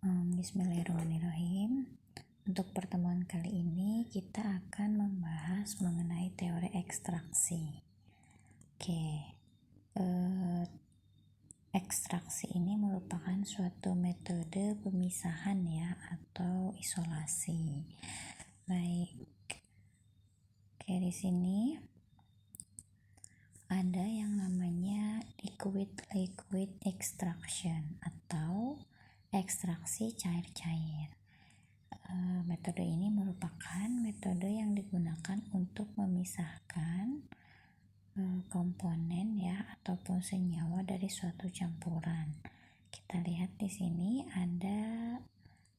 Bismillahirrahmanirrahim. Untuk pertemuan kali ini kita akan membahas mengenai teori ekstraksi. Ekstraksi ini merupakan suatu metode pemisahan ya atau isolasi. Di sini ada yang namanya liquid extraction atau ekstraksi cair-cair. Metode ini merupakan metode yang digunakan untuk memisahkan komponen ya ataupun senyawa dari suatu campuran. Kita lihat di sini ada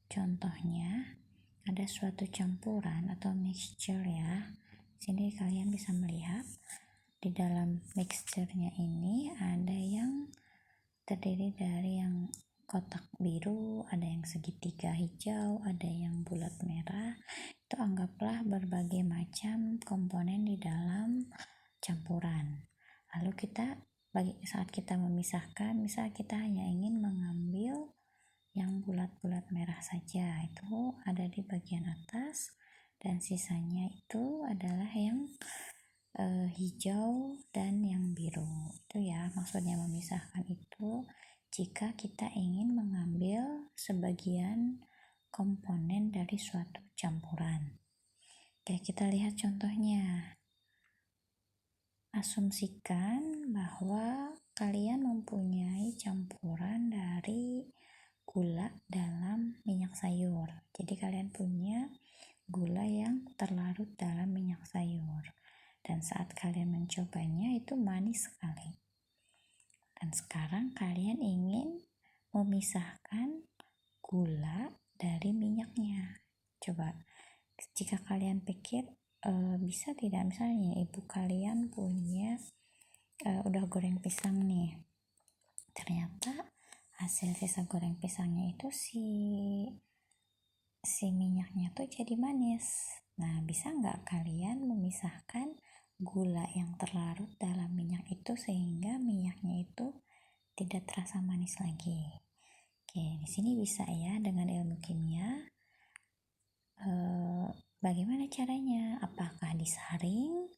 contohnya, ada suatu campuran atau mixture ya. Sini kalian bisa melihat di dalam mixture-nya ini ada yang terdiri dari yang kotak biru, ada yang segitiga hijau, ada yang bulat merah. Itu anggaplah berbagai macam komponen di dalam campuran. Lalu saat kita memisahkan, misal kita hanya ingin mengambil yang bulat-bulat merah saja, itu ada di bagian atas, dan sisanya itu adalah yang hijau dan yang biru. Itu ya maksudnya memisahkan itu jika kita ingin mengambil sebagian komponen dari suatu campuran. Oke, kita lihat contohnya. Asumsikan bahwa kalian mempunyai campuran dari gula dalam minyak sayur. Jadi kalian punya gula yang terlarut dalam minyak sayur. Dan saat kalian mencobanya itu manis sekali. Dan sekarang kalian ingin memisahkan gula dari minyaknya. Coba, jika kalian pikir bisa tidak, misalnya ibu kalian punya udah goreng pisang nih. Ternyata hasil sisa goreng pisangnya itu si minyaknya tuh jadi manis. Nah, bisa nggak kalian memisahkan gula yang terlarut dalam minyak itu sehingga minyaknya itu tidak terasa manis lagi? Oke, di sini bisa ya dengan ilmu kimia. Bagaimana caranya? Apakah disaring,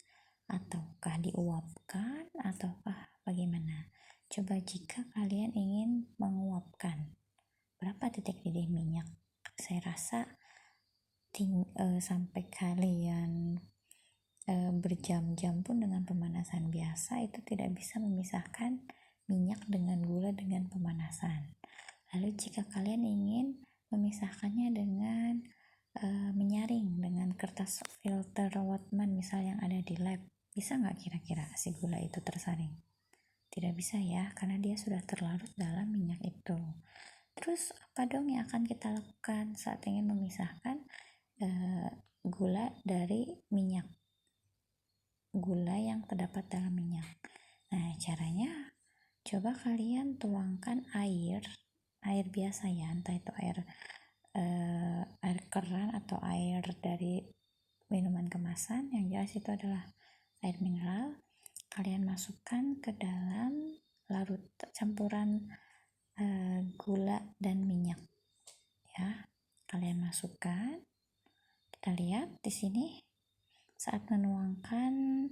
ataukah diuapkan, ataukah bagaimana? Coba jika kalian ingin menguapkan, berapa titik didih minyak? Saya rasa sampai kalian berjam-jam pun dengan pemanasan biasa itu tidak bisa memisahkan minyak dengan gula dengan pemanasan. Lalu jika kalian ingin memisahkannya dengan menyaring dengan kertas filter Whatman misal yang ada di lab, bisa nggak kira-kira si gula itu tersaring? Tidak bisa ya, karena dia sudah terlarut dalam minyak itu. Terus apa dong yang akan kita lakukan saat ingin memisahkan gula dari minyak, gula yang terdapat dalam minyak? Nah, caranya coba kalian tuangkan air biasa ya, entah itu air keran atau air dari minuman kemasan, yang jelas itu adalah air mineral. Kalian masukkan ke dalam campuran gula dan minyak ya. Kalian masukkan, kita lihat di sini saat menuangkan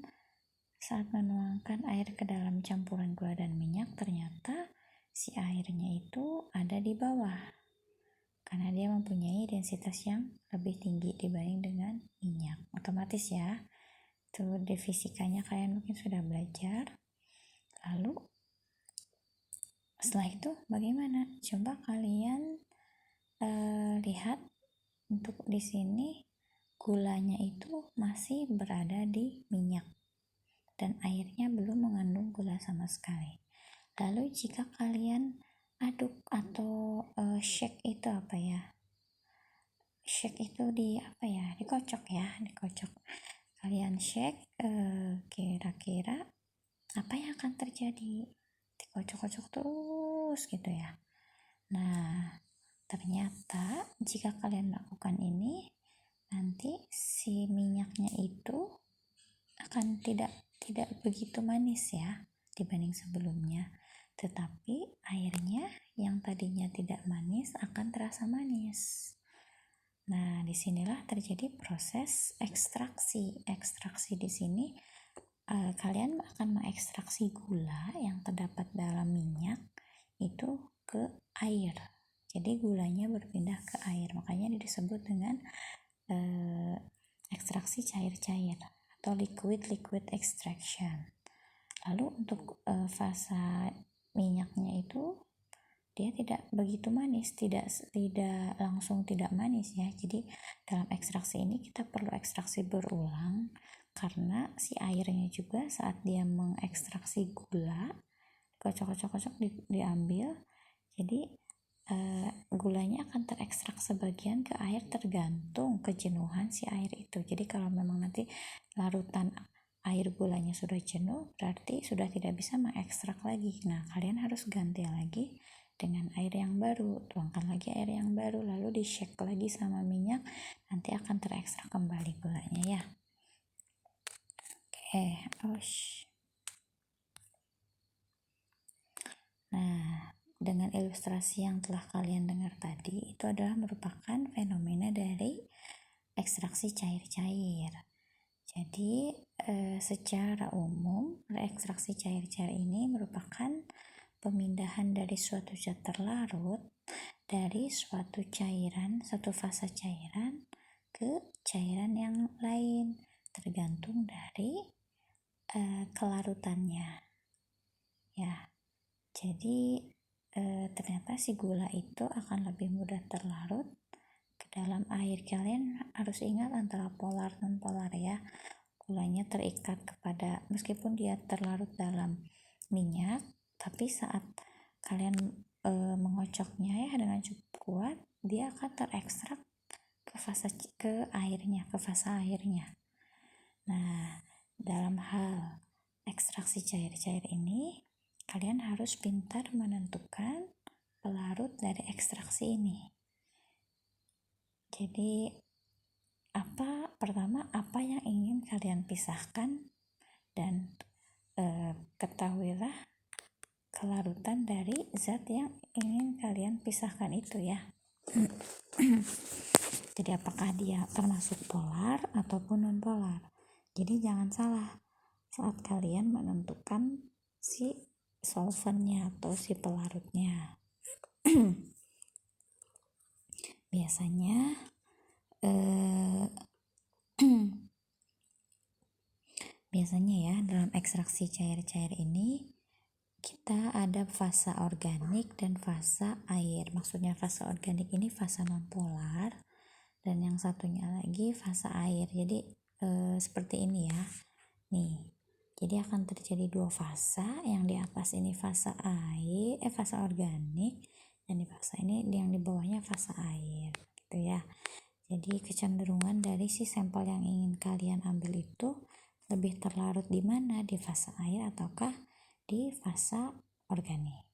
air ke dalam campuran gula dan minyak, ternyata si airnya itu ada di bawah karena dia mempunyai densitas yang lebih tinggi dibanding dengan minyak. Otomatis ya, itu di fisikanya kalian mungkin sudah belajar. Lalu setelah itu bagaimana? Coba kalian lihat, untuk di sini gulanya itu masih berada di minyak dan airnya belum mengandung gula sama sekali. Lalu jika kalian aduk atau shake itu apa ya? Shake itu dikocok. Kalian shake, kira-kira apa yang akan terjadi? Dikocok-kocok terus gitu ya. Nah, ternyata jika kalian lakukan ini, nanti si minyaknya itu akan tidak begitu manis ya dibanding sebelumnya. tetapi airnya yang tadinya tidak manis akan terasa manis. Nah, disinilah terjadi proses ekstraksi. Ekstraksi di sini kalian akan mengekstraksi gula yang terdapat dalam minyak itu ke air. Jadi gulanya berpindah ke air, makanya disebut dengan ekstraksi cair-cair atau liquid extraction. Lalu untuk fasa minyaknya itu dia tidak begitu manis, tidak langsung tidak manis ya. Jadi dalam ekstraksi ini kita perlu ekstraksi berulang karena si airnya juga saat dia mengekstraksi gula kocok diambil, jadi gulanya akan terekstrak sebagian ke air tergantung kejenuhan si air itu. Jadi kalau memang nanti larutan air gulanya sudah jenuh, berarti sudah tidak bisa mengekstrak lagi. Nah, kalian harus ganti lagi dengan air yang baru, tuangkan lagi air yang baru, lalu di shake lagi sama minyak, nanti akan terekstrak kembali gulanya ya. Nah, dengan ilustrasi yang telah kalian dengar tadi, itu adalah merupakan fenomena dari ekstraksi cair-cair. Jadi secara umum ekstraksi cair-cair ini merupakan pemindahan dari suatu zat terlarut dari suatu cairan, satu fase cairan ke cairan yang lain, tergantung dari kelarutannya ya. Jadi ternyata si gula itu akan lebih mudah terlarut ke dalam air. Kalian harus ingat antara polar non polar ya. Gulanya terikat kepada, meskipun dia terlarut dalam minyak, tapi saat kalian mengocoknya ya dengan cukup kuat, dia akan terekstrak ke airnya, ke fase airnya. Nah, dalam hal ekstraksi cair-cair ini, kalian harus pintar menentukan pelarut dari ekstraksi ini. Jadi pertama apa yang ingin kalian pisahkan, dan ketahuilah kelarutan dari zat yang ingin kalian pisahkan itu ya. Jadi apakah dia termasuk polar ataupun non polar. Jadi jangan salah saat kalian menentukan si solvennya atau si pelarutnya. Biasanya biasanya ya dalam ekstraksi cair-cair ini kita ada fase organik dan fase air. Maksudnya fase organik ini fase non polar dan yang satunya lagi fase air. Jadi seperti ini ya. Nih. Jadi akan terjadi dua fase, yang di atas ini fase air, fase organik, dan di fase ini yang di bawahnya fase air, gitu ya. Jadi kecenderungan dari si sampel yang ingin kalian ambil itu lebih terlarut di mana, di fase air ataukah di fase organik.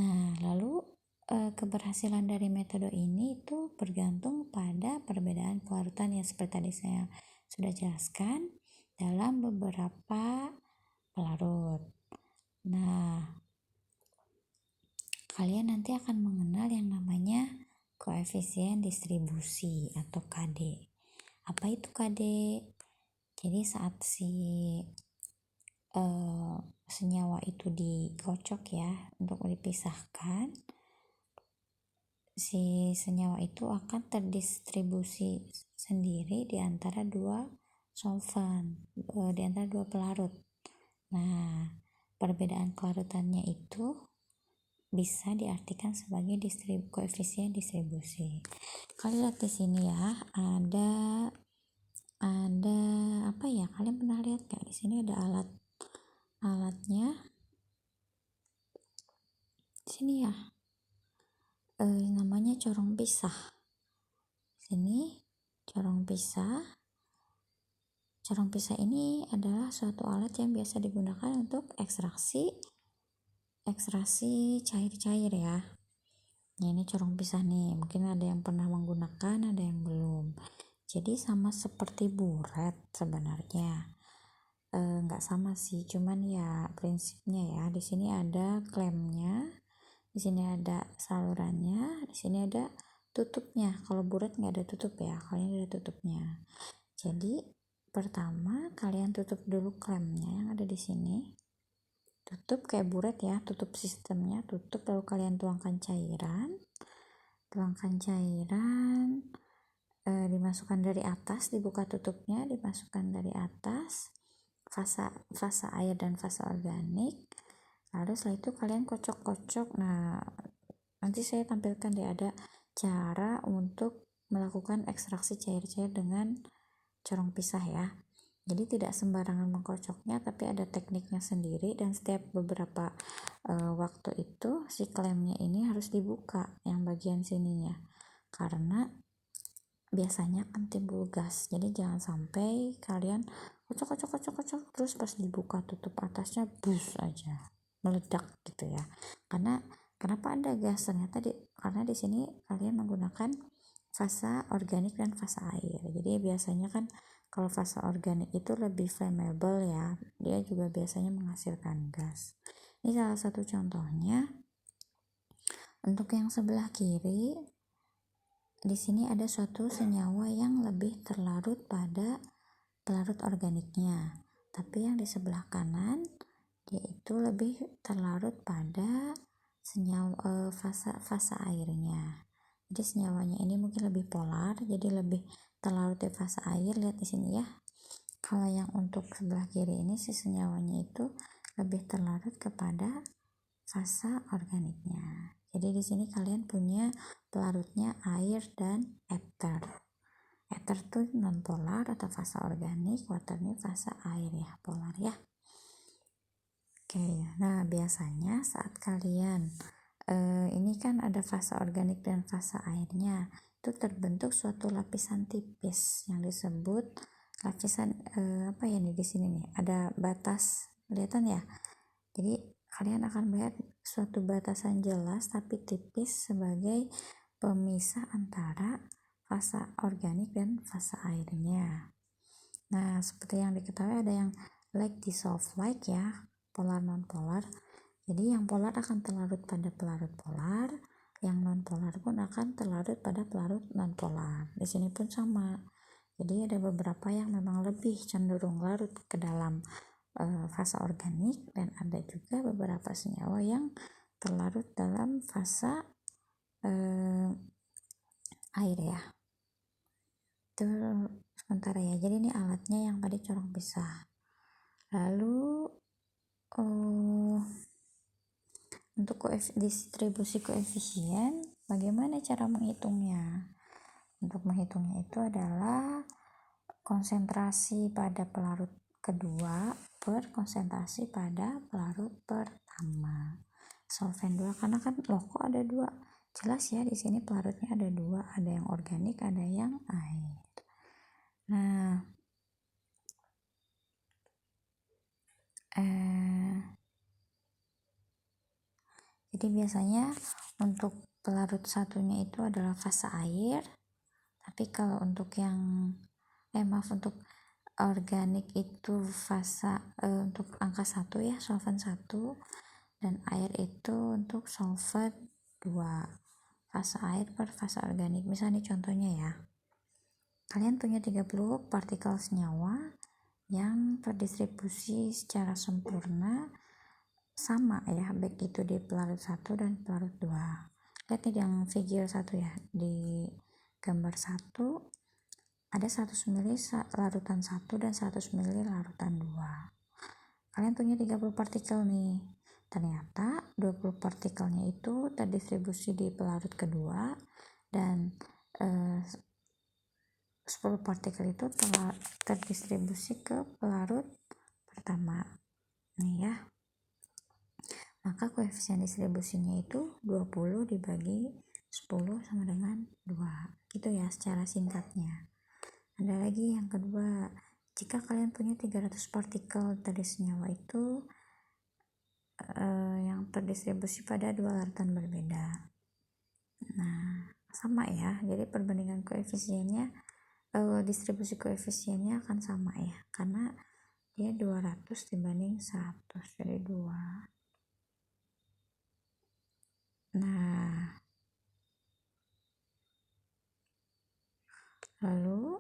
Nah, lalu keberhasilan dari metode ini itu bergantung pada perbedaan kelarutan yang seperti tadi saya sudah jelaskan dalam beberapa pelarut. Nah, kalian nanti akan mengenal yang namanya koefisien distribusi atau KD. Apa itu KD? Jadi saat si senyawa itu dikocok ya untuk dipisahkan, si senyawa itu akan terdistribusi sendiri di antara dua solvent, di antara dua pelarut. Nah, perbedaan kelarutannya itu bisa diartikan sebagai koefisien distribusi. Kalian lihat di sini ya, ada apa ya? Kalian pernah lihat nggak? Di sini ada alatnya. Di sini ya, namanya corong pisah. Sini corong pisah. Corong pisah ini adalah suatu alat yang biasa digunakan untuk ekstraksi cair-cair ya. Nah, ini corong pisah nih, mungkin ada yang pernah menggunakan, ada yang belum. Jadi sama seperti buret sebenarnya. nggak sama sih, cuman ya prinsipnya ya. Di sini ada klemnya, di sini ada salurannya, di sini ada tutupnya. Kalau buret nggak ada tutup ya, kali ini ada tutupnya. Jadi pertama kalian tutup dulu klemnya yang ada di sini, tutup kayak buret ya, tutup sistemnya, tutup, lalu kalian tuangkan cairan, dimasukkan dari atas, dibuka tutupnya, dimasukkan dari atas, fasa air dan fasa organik. Lalu setelah itu kalian kocok-kocok. Nah, nanti saya tampilkan deh ada cara untuk melakukan ekstraksi cair-cair dengan corong pisah ya. Jadi tidak sembarangan mengkocoknya, tapi ada tekniknya sendiri, dan setiap beberapa waktu itu si klemnya ini harus dibuka yang bagian sininya, karena biasanya kan timbul gas. Jadi jangan sampai kalian kocok terus pas dibuka tutup atasnya bus aja meledak gitu ya. Karena kenapa ada gas? Ternyata karena di sini kalian menggunakan fasa organik dan fasa air. Jadi biasanya kan kalau fasa organik itu lebih flammable ya. Dia juga biasanya menghasilkan gas. Ini salah satu contohnya. Untuk yang sebelah kiri, di sini ada suatu senyawa yang lebih terlarut pada pelarut organiknya, tapi yang di sebelah kanan dia itu lebih terlarut pada senyawa fasa airnya. Jadi senyawanya ini mungkin lebih polar, jadi lebih terlarut di fasa air. Lihat di sini ya. Kalau yang untuk sebelah kiri ini si senyawanya itu lebih terlarut kepada fasa organiknya. Jadi di sini kalian punya pelarutnya air dan ether. Ether tuh non polar atau fasa organik, water ini fasa air ya, polar ya. Oke, nah biasanya saat kalian ini kan ada fasa organik dan fasa airnya, itu terbentuk suatu lapisan tipis yang disebut lapisan apa ya nih di sini nih ada batas, kelihatan ya. Jadi kalian akan melihat suatu batasan jelas tapi tipis sebagai pemisah antara fasa organik dan fasa airnya. Nah, seperti yang diketahui ada yang like dissolve like ya, polar non polar. Jadi yang polar akan terlarut pada pelarut polar, yang non polar pun akan terlarut pada pelarut non polar. Di sini pun sama. Jadi ada beberapa yang memang lebih cenderung larut ke dalam fasa organik, dan ada juga beberapa senyawa yang terlarut dalam fasa air ya. Itu sementara ya. Jadi ini alatnya yang tadi corong pisah. Lalu untuk distribusi koefisien, bagaimana cara menghitungnya? Untuk menghitungnya itu adalah konsentrasi pada pelarut kedua per konsentrasi pada pelarut pertama. Solven 2, karena kan loh kok ada 2? Jelas ya, di sini pelarutnya ada 2, ada yang organik, ada yang air. Nah, jadi biasanya untuk pelarut satunya itu adalah fasa air, tapi kalau untuk yang untuk organik itu fasa untuk angka 1 ya, solvent 1, dan air itu untuk solvent 2. Fasa air per fasa organik. Misalnya contohnya ya, kalian punya 30 partikel senyawa yang terdistribusi secara sempurna sama ya, baik itu di pelarut 1 dan pelarut 2. Lihat nih yang figure 1 ya, di gambar 1 ada 100 ml larutan 1 dan 100 ml larutan 2. Kalian punya 30 partikel nih. Ternyata 20 partikelnya itu terdistribusi di pelarut kedua, dan 10 partikel itu terdistribusi ke pelarut pertama. Nih ya. Maka koefisien distribusinya itu 20 dibagi 10 sama dengan 2. Gitu ya secara singkatnya. Ada lagi yang kedua, jika kalian punya 300 partikel dari senyawa itu yang terdistribusi pada 2 larutan berbeda. Nah, sama ya. Jadi perbandingan koefisiennya, distribusi koefisiennya akan sama ya. Karena dia 200 dibanding 100 jadi 2. Nah, lalu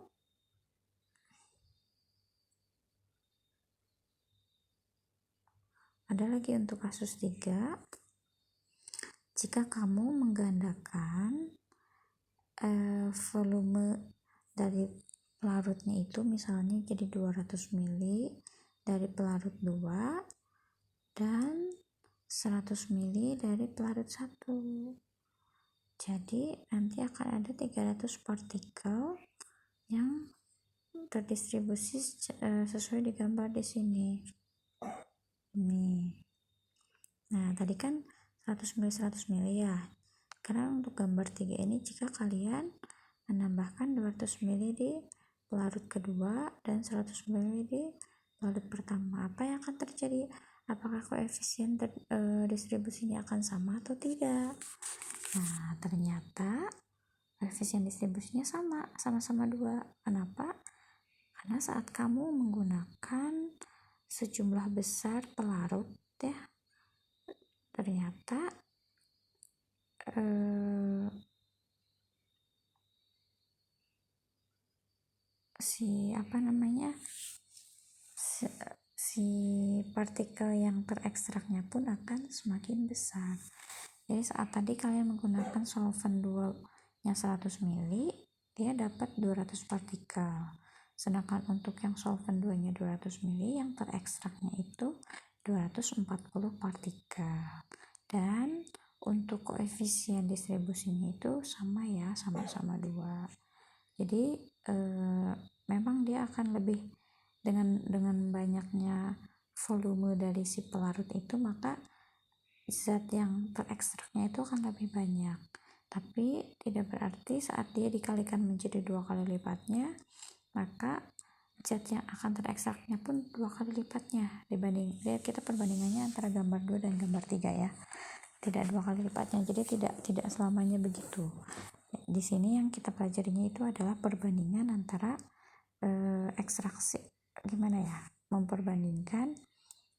ada lagi untuk kasus 3, jika kamu menggandakan volume dari pelarutnya itu misalnya jadi 200 ml dari pelarut 2 dan 100 ml dari pelarut 1. Jadi nanti akan ada 300 partikel yang terdistribusi sesuai digambar di sini. Nih. Nah, tadi kan 100 ml 100 ml ya. Karena untuk gambar 3 ini jika kalian menambahkan 200 ml di pelarut kedua dan 100 ml di pelarut pertama, apa yang akan terjadi? Apakah koefisien distribusinya akan sama atau tidak? Nah, ternyata koefisien distribusinya sama-sama 2. Kenapa? Karena saat kamu menggunakan sejumlah besar pelarut ya, ternyata si partikel yang terekstraknya pun akan semakin besar. Jadi saat tadi kalian menggunakan solvent 2 yang 100 ml, dia dapat 200 partikel. Sedangkan untuk yang solvent 2 nya 200 ml, yang terekstraknya itu 240 partikel. Dan untuk koefisien distribusinya itu sama ya, sama-sama 2. Jadi memang dia akan lebih dengan banyaknya volume dari si pelarut itu, maka zat yang terekstraknya itu akan lebih banyak. Tapi tidak berarti saat dia dikalikan menjadi 2 kali lipatnya, maka zat yang akan terekstraknya pun 2 kali lipatnya dibanding. Kita perbandingannya antara gambar 2 dan gambar 3 ya. Tidak 2 kali lipatnya. Jadi tidak selamanya begitu. Di sini yang kita pelajarinya itu adalah perbandingan antara ekstraksi, gimana ya, memperbandingkan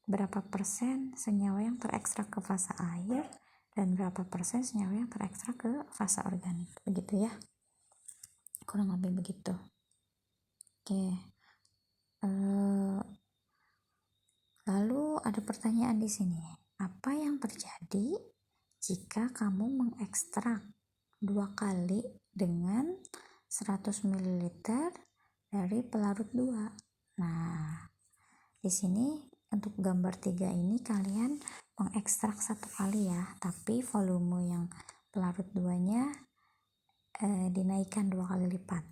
berapa persen senyawa yang terekstrak ke fase air dan berapa persen senyawa yang terekstrak ke fase organik, begitu ya, kurang lebih begitu. Oke, lalu ada pertanyaan di sini, apa yang terjadi jika kamu mengekstrak 2 kali dengan 100 ml dari pelarut 2. Nah, di sini untuk gambar 3 ini kalian mengekstrak 1 kali ya, tapi volume yang pelarut 2-nya dinaikkan 2 kali lipat.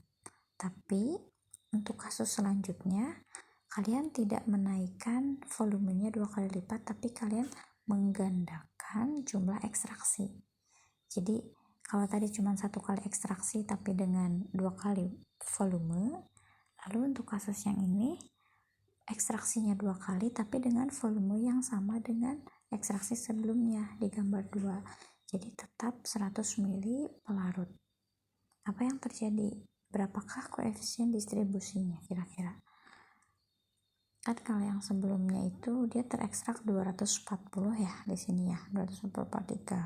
Tapi untuk kasus selanjutnya kalian tidak menaikkan volumenya 2 kali lipat, tapi kalian menggandakan jumlah ekstraksi. Jadi kalau tadi cuma 1 kali ekstraksi tapi dengan 2 kali volume, lalu untuk kasus yang ini ekstraksinya 2 kali tapi dengan volume yang sama dengan ekstraksi sebelumnya di gambar 2. Jadi tetap 100 ml pelarut. Apa yang terjadi? Berapakah koefisien distribusinya kira-kira? Kan kalau yang sebelumnya itu dia terekstrak 240 ya di sini ya, 240 partikel.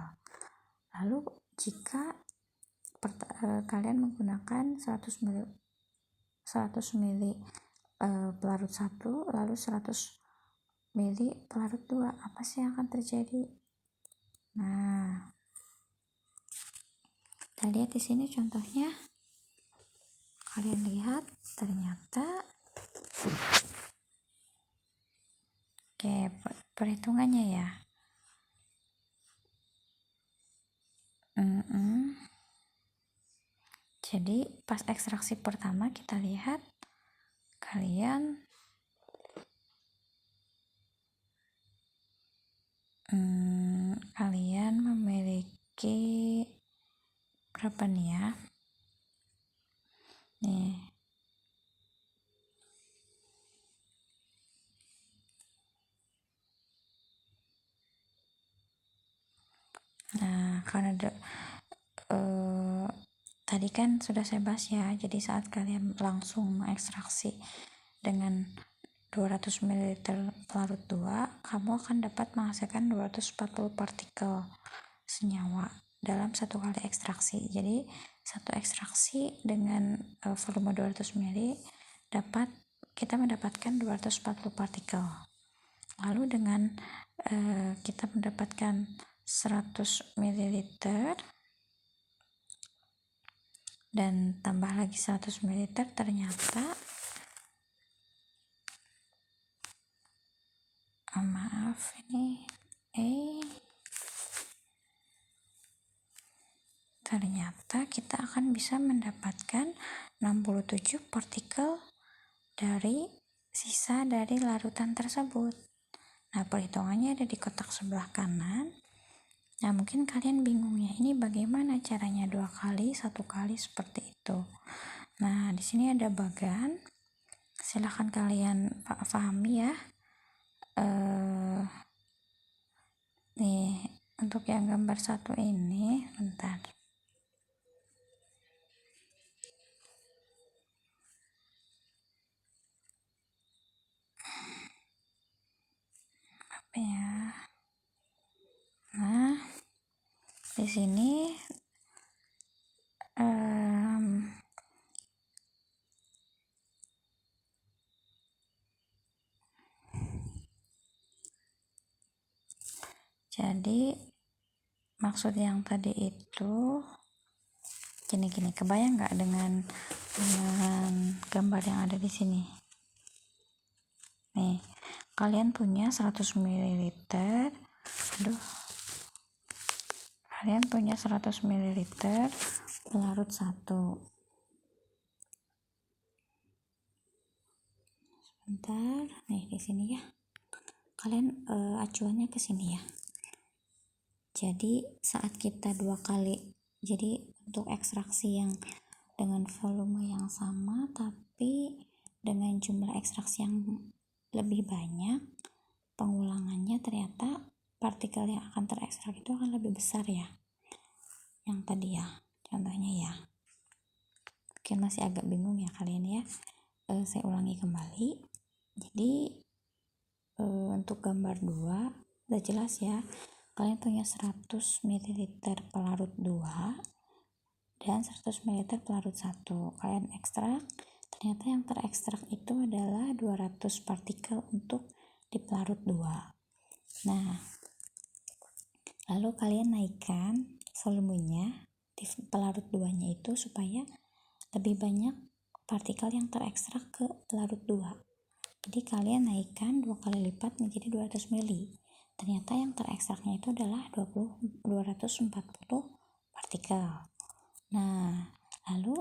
Lalu jika kalian menggunakan 100 ml pelarut 1 lalu 100 ml pelarut 2, apa sih yang akan terjadi? Nah, kita lihat di sini contohnya. Kalian lihat ternyata perhitungannya ya. Jadi pas ekstraksi pertama kita lihat kalian memiliki berapa nih ya? Nih. Nah, karena tadi kan sudah saya bahas ya, jadi saat kalian langsung mengekstraksi dengan 200 ml pelarut 2, kamu akan dapat menghasilkan 240 partikel senyawa dalam satu kali ekstraksi. Jadi satu ekstraksi dengan volume 200 ml kita mendapatkan 240 partikel. Lalu dengan kita mendapatkan 100 ml dan tambah lagi 100 ml, ternyata ternyata kita akan bisa mendapatkan 67 partikel dari sisa dari larutan tersebut. Nah, perhitungannya ada di kotak sebelah kanan. Nah, mungkin kalian bingung ya, ini bagaimana caranya 2 kali, 1 kali seperti itu. Nah, di sini ada bagan. Silahkan kalian pahami ya. Nih, untuk yang gambar 1 ini, bentar. Apa ya? Nah, di sini jadi maksud yang tadi itu gini, kebayang nggak dengan gambar yang ada di sini? Nih, kalian punya 100 ml. Kalian punya 100 ml pelarut 1. Sebentar, nih di sini ya. Kalian acuannya ke sini ya. Jadi saat kita 2 kali, jadi untuk ekstraksi yang dengan volume yang sama tapi dengan jumlah ekstraksi yang lebih banyak, pengulangannya ternyata partikel yang akan terekstrak itu akan lebih besar ya. Yang tadi ya, contohnya ya. Mungkin masih agak bingung ya kalian ya. Saya ulangi kembali. Jadi untuk gambar 2 udah jelas ya. Kalian punya 100 ml pelarut 2 dan 100 ml pelarut 1. Kalian ekstrak, ternyata yang terekstrak itu adalah 200 partikel untuk di pelarut 2. Nah, lalu kalian naikkan volumenya di pelarut 2 nya itu supaya lebih banyak partikel yang terekstrak ke pelarut 2. Jadi kalian naikkan 2 kali lipat menjadi 200 ml. Ternyata yang terekstraknya itu adalah 240 partikel. Nah, lalu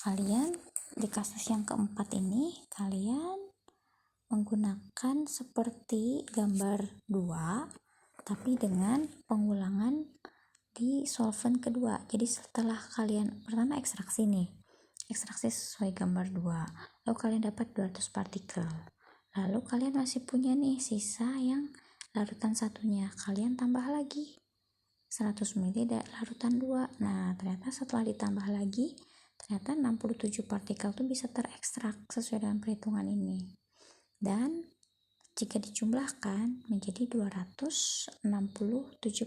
kalian di kasus yang keempat ini kalian menggunakan seperti gambar 2 tapi dengan pengulangan di solvent kedua. Jadi setelah kalian pertama ekstraksi sesuai gambar 2, lalu kalian dapat 200 partikel. Lalu kalian masih punya nih sisa yang larutan satunya, kalian tambah lagi 100 ml dan larutan 2. Nah, ternyata setelah ditambah lagi, ternyata 67 partikel itu bisa terekstrak sesuai dengan perhitungan ini. Dan jika dijumlahkan menjadi 267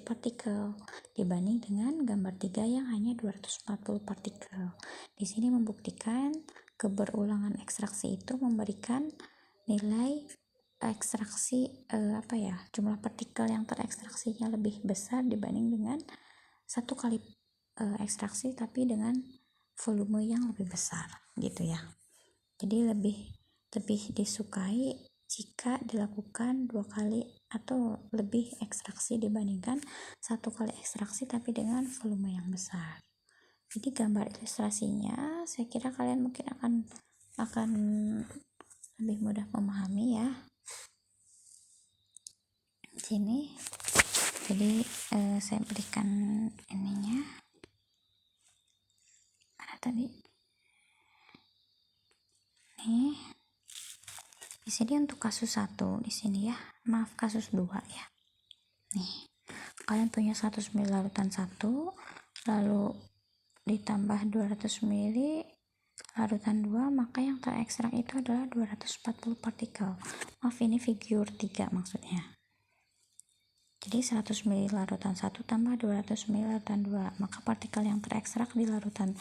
partikel dibanding dengan gambar 3 yang hanya 240 partikel. Di sini membuktikan keberulangan ekstraksi itu memberikan nilai ekstraksi jumlah partikel yang terekstraksinya lebih besar dibanding dengan satu kali ekstraksi tapi dengan volume yang lebih besar gitu ya. Jadi lebih disukai jika dilakukan 2 kali atau lebih ekstraksi dibandingkan 1 kali ekstraksi tapi dengan volume yang besar. Jadi gambar ilustrasinya saya kira kalian mungkin akan lebih mudah memahami ya. Sini jadi saya berikan ininya mana tadi nih di sini untuk kasus 1 di sini ya, maaf kasus 2 ya. Nih kalian punya 100 ml larutan 1 lalu ditambah 200 ml larutan 2, maka yang terekstrak itu adalah 240 partikel. Maaf, ini figur 3 maksudnya. Jadi 100 ml larutan 1 tambah 200 ml larutan 2, maka partikel yang terekstrak di larutan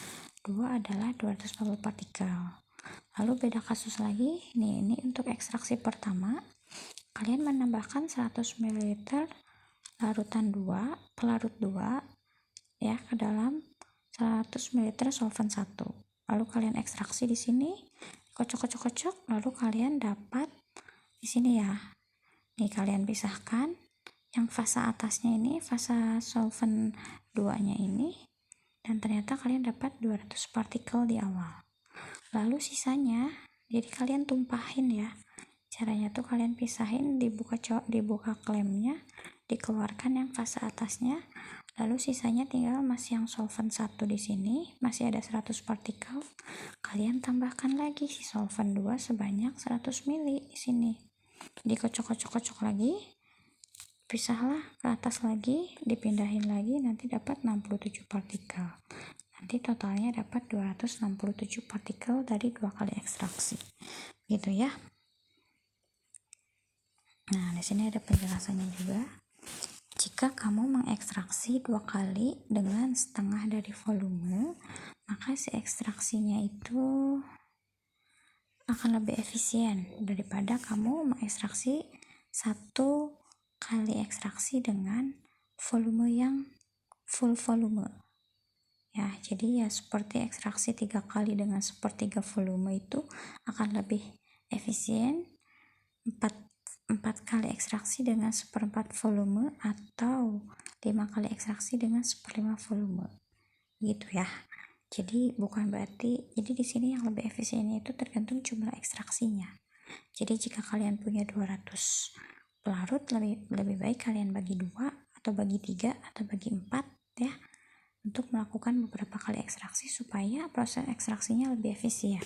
2 adalah 240 partikel. Lalu beda kasus lagi, ini untuk ekstraksi pertama, kalian menambahkan 100 ml larutan 2, pelarut 2 ya ke dalam 100 ml solvent 1. Lalu kalian ekstraksi di sini, kocok, lalu kalian dapat di sini ya. Nih kalian pisahkan yang fase atasnya ini, fase solvent 2-nya ini, dan ternyata kalian dapat 200 partikel di awal. Lalu sisanya, jadi kalian tumpahin ya. Caranya tuh kalian pisahin, dibuka klemnya, dikeluarkan yang fase atasnya, lalu sisanya tinggal masih yang solvent 1 di sini, masih ada 100 partikel. Kalian tambahkan lagi si solvent 2 sebanyak 100 ml di sini. Dikocok lagi, pisahlah ke atas lagi, dipindahin lagi, nanti dapat 67 partikel. Nanti totalnya dapat 267 partikel dari 2 kali ekstraksi. Gitu ya. Nah, di sini ada penjelasannya juga. Jika kamu mengekstraksi 2 kali dengan setengah dari volume, maka si ekstraksinya itu akan lebih efisien daripada kamu mengekstraksi 1 kali ekstraksi dengan volume yang full volume. Ya, jadi ya seperti ekstraksi 3 kali dengan sepertiga volume itu akan lebih efisien 4 kali ekstraksi dengan seperempat volume atau 5 kali ekstraksi dengan seperlima volume. Gitu ya. Jadi bukan berarti, jadi di sini yang lebih efisiennya itu tergantung jumlah ekstraksinya. Jadi jika kalian punya 200 pelarut, lebih baik kalian bagi 2 atau bagi 3 atau bagi 4 ya, untuk melakukan beberapa kali ekstraksi supaya proses ekstraksinya lebih efisien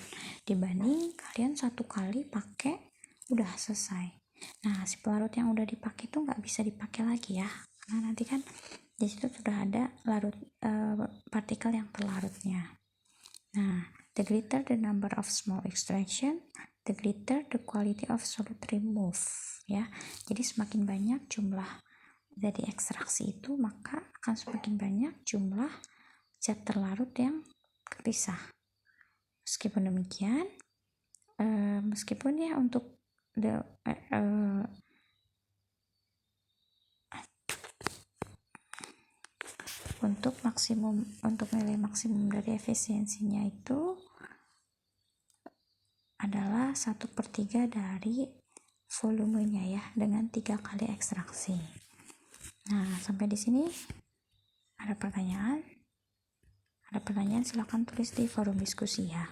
dibanding kalian 1 kali pakai udah selesai. Nah, si pelarut yang udah dipakai itu nggak bisa dipakai lagi ya, karena nanti kan di situ sudah ada partikel yang terlarutnya. Nah, the greater the number of small extraction, the greater the quality of solute remove ya. Jadi semakin banyak jumlah dari ekstraksi itu, maka akan semakin banyak jumlah zat terlarut yang terpisah. Meskipun demikian, meskipun ya untuk untuk nilai maksimum dari efisiensinya itu adalah 1/3 dari volumenya ya, dengan 3 kali ekstraksi. Nah, sampai di sini ada pertanyaan? Ada pertanyaan silahkan tulis di forum diskusi ya.